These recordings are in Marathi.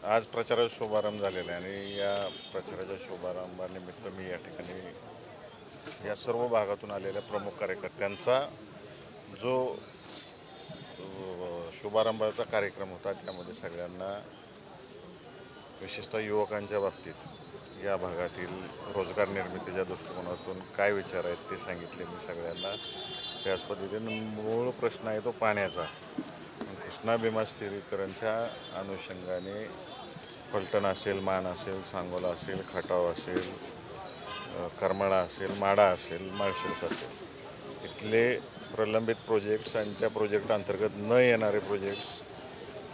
आज प्रचाराचा शुभारंभ झालेला आहे आणि या प्रचाराच्या शुभारंभानिमित्त मी या ठिकाणी या सर्व भागातून आलेल्या प्रमुख कार्यकर्त्यांचा जो शुभारंभाचा कार्यक्रम होता त्यामध्ये सगळ्यांना विशेषतः युवकांच्या बाबतीत या भागातील रोजगार निर्मितीच्या दृष्टिकोनातून काय विचार आहेत ते सांगितले मी सगळ्यांना। त्याच पद्धतीने मूळ प्रश्न आहे तो पाण्याचा। कृष्णा भीमा स्थिरीकरणच्या अनुषंगाने फलटण असेल, मान असेल, सांगोला असेल, खटाव असेल, करमाळा असेल, माडा असेल, माळशिरस असेल, इथले प्रलंबित प्रोजेक्ट्स आणि त्या प्रोजेक्ट अंतर्गत न येणारे प्रोजेक्ट्स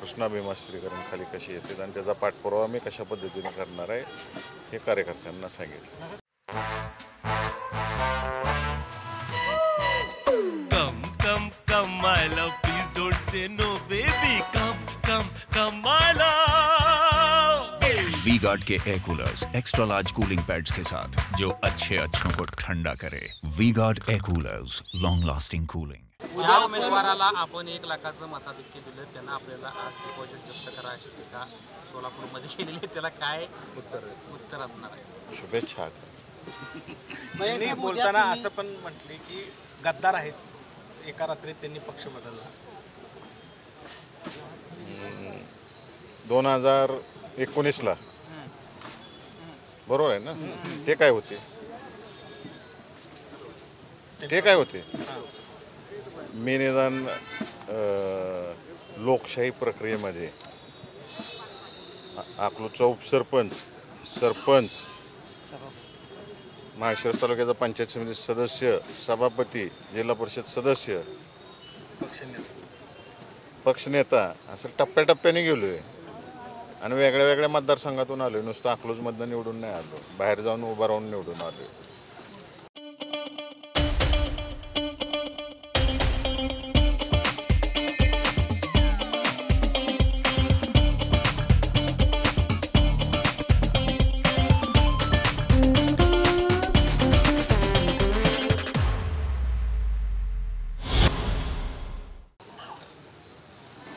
कृष्णा भीमा स्थिरीकरण खाली कशी येतात आणि त्याचा पाठपुरावा मी कशा पद्धतीने करणार आहे हे कार्यकर्त्यांना सांगितलं। Come, my love, please don't say no, baby. Come, my love. V Guard के air coolers extra large cooling pads के साथ जो अच्छों को ठंडा करे। V Guard air coolers, long lasting cooling. ज्या उमेदवाराला आपण 1 लाखाचं मताधिक्य दिलं त्यांना आपल्याला आज डिपॉझिट जप्त करा अशी टीका सोलापूरमध्ये केलेली आहे, त्याला काय उत्तर असणार आहे? शुभेच्छा। त्यांनी बोलताना असं पण म्हटले की गद्दार आहेत, एका रात्रीत त्यांनी पक्ष बदलला। 2019ला बरोबर आहे ना? ते काय होते? मी निदान लोकशाही प्रक्रियेमध्ये अकलूजचा सरपंच, माळशिरस तालुक्याचा पंचायत समिती सदस्य, सभापती, जिल्हा परिषद सदस्य, पक्षनेता असं टप्प्याटप्प्याने गेलो आहे आणि वेगळ्या मतदारसंघातून आलो आहे। नुसतं अकलूजमधनं निवडून नाही आलो, बाहेर जाऊन उभा राहून निवडून आलो आहे।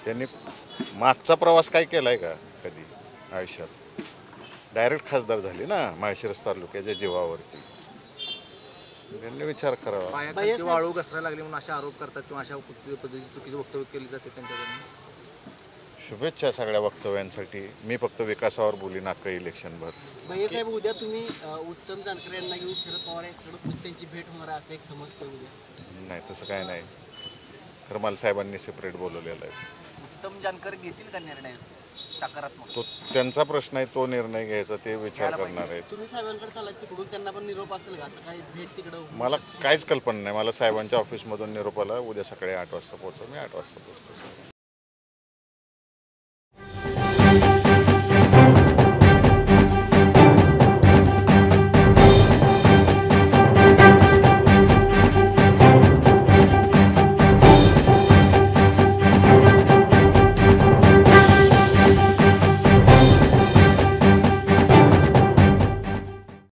त्यांनी मागचा प्रवास काय केलाय का कधी आयुष्यात? डायरेक्ट खासदार झाले ना माळशिरस तालुक्याच्या जीवावरती। त्यांनी विचार करावा। पायाखालची वाळू घसरायला लागली म्हणून अशा आरोप करतात किंवा अशा पद्धतीची चुकीची वक्तव्य केली जाते त्यांच्याकडून। शुभेच्छा सगळ्या वक्तव्यांसाठी। मी फक्त विकासावर बोलीन अख्खं इलेक्शनभर। भैयासाहेब, उद्या तुम्ही उत्तम जानकर यांना घेऊन शरद पवार यांच्याकडे त्यांची भेट होणार आहे असं एक समजतं उद्या? नाही, तसं काय नाही। खरं मला साहेबांनी सेपरेट बोलवलेलं आहे। उत्तम जानकर घेतील का निर्णय सकारात्मक? तो त्यांचा प्रश्न आहे, तो निर्णय घ्यायचा, ते विचार करणार आहेत। तुम्ही साहेबांकडे चालत तिकडून त्यांना पण निरोप असेल का? असं काही भेट तिकडं? मला काहीच कल्पना नाही। मला साहेबांच्या ऑफिसमधून निरोप आला, उद्या सकाळी 8 वाजता पोहोचा, मी 8 वाजता पोहोचतो।